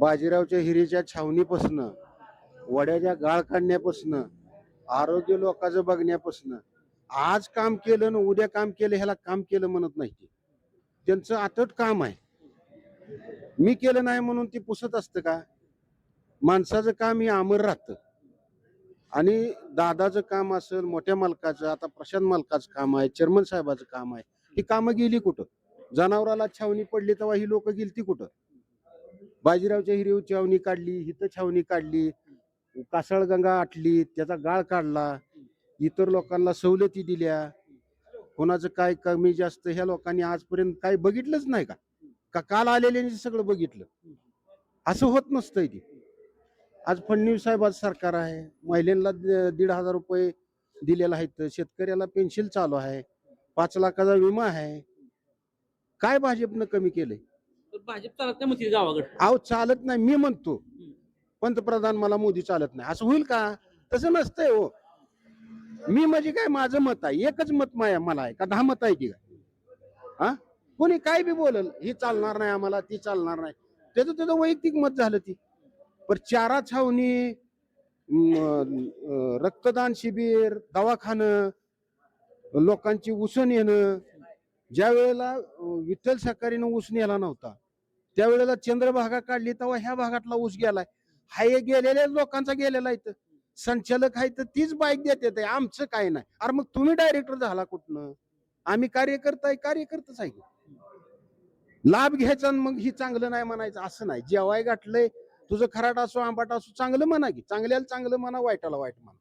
बाजीरावच्या हिरीच्या छावणीपासनं, वड्याच्या गाळ काढण्यापासनं, आरोग्य लोकांचं बघण्यापासनं, आज काम केलं ना उद्या काम केलं ह्याला काम केलं म्हणत नाही ते. त्यांचं अतट काम आहे. मी केलं नाही म्हणून ती पुसत असतं का? माणसाचं काम हे अमर राहतं. आणि दादाचं काम असेल, मोठ्या मालकाचं, आता प्रशांत मालकाचं काम आहे, चेअरमन साहेबाचं काम आहे, ही कामं गेली कुठं? जनावराला छावणी पडली तेव्हा ही लोक गेलती कुठं? बाजीरावच्या हिरीव छावणी काढली, हिथं छावणी काढली, कासळगंगा आटली, त्याचा गाळ काढला, इतर लोकांना सवलती दिल्या. कोणाचं काय कमी जास्त ह्या लोकांनी आजपर्यंत काही बघितलंच नाही का? का काल आलेल्यांनी सगळं बघितलं? असं होत नसतंय ते. आज फडणवीस साहेबाचं सरकार आहे, महिलांना 1,500 रुपये दिलेला आहे, शेतकऱ्याला पेन्शन चालू आहे, 5 लाखाचा विमा आहे. काय भाजपनं कमी केलंय? भाजप चालत नाही म्हणते गावाकडे. अहो चालत नाही मी म्हणतो, पंतप्रधान मला मोदी चालत नाही असं होईल का? तसं नसतंय हो. मी म्हणजे काय माझं मत आहे, एकच मत मला आहे का 10 मत आहे की काय? हा, कोणी काय बी बोलल, ही चालणार नाही आम्हाला, ती चालणार नाही, त्याचं वैयक्तिक मत झालं ती. पण चारा छावणी, रक्तदान शिबिर, दवाखानं, लोकांची उसण येणं, ज्या वेळेला विठ्ठल सहकारीनं ऊस नेला नव्हता त्यावेळेला चंद्रभागा काढली तेव्हा ह्या भागातला ऊस गेलाय. हा हे गेलेल्या लोकांचा गेलेला इथं संचालक आहे तर तीच बाईक देते, आमचं काय नाही. अरे मग तुम्ही डायरेक्टर झाला कुठनं? आम्ही कार्यकर्ताच आहे. लाभ घ्यायचा आणि मग ही चांगलं नाही म्हणायचं असं नाही. जेवाय गाठलंय तुझं खराट असो आंबाट असो चांगलं म्हणा की, चांगल्याला चांगलं म्हणा, वाईटाला वाईट म्हणा.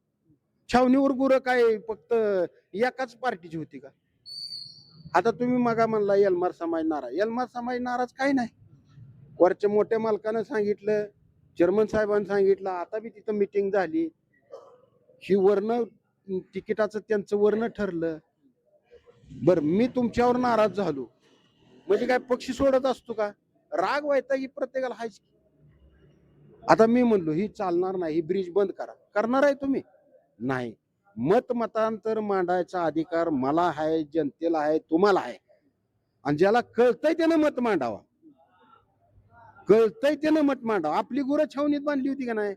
छावणीवर गुरं काय फक्त एकाच पार्टीची होती का? आता तुम्ही मगा म्हणला यलमार समाज नाराज काय नाही. वरच्या मोठ्या मालकानं सांगितलं, चेअरमन साहेबांनी सांगितलं, आता बी तिथं मिटिंग झाली, ही वर्ण तिकिटाचं त्यांचं वर्ण ठरलं. बर मी तुमच्यावर नाराज झालो म्हणजे काय पक्षी सोडत असतो का? राग व्हायचा ही प्रत्येकाला हायच. आता मी म्हणलो ही चालणार नाही, ही ब्रिज बंद करा, करणार आहे तुम्ही? नाही. मतांतर मांडायचा अधिकार मला आहे, जनतेला आहे, तुम्हाला आहे. आणि ज्याला कळतंय त्यानं मत मांडावा, कळतंय त्यानं मत मांडावा. आपली गुरं छावणीत बांधली होती का नाही?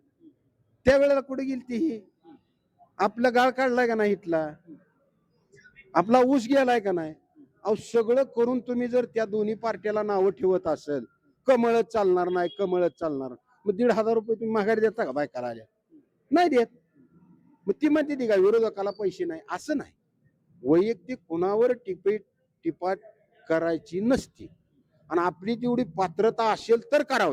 त्यावेळेला कुठे गेली ती? आपला गाळ काढलाय का नाही इथला? आपला ऊस गेलाय का नाही? अहो सगळं करून तुम्ही जर त्या दोन्ही पार्ट्याला नावं ठेवत असेल, कमळच चालणार नाही, कमळच चालणार, मग 1,500 रुपये तुम्ही माघारी देता का बायकाला आल्या? नाही देत. मग ती म्हणते ती का विरोधकाला पैसे नाही? असं नाही. वैयक्तिक कुणावर टिपाट करायची नसती आणि आपली तेवढी पात्रता असेल तर करावी.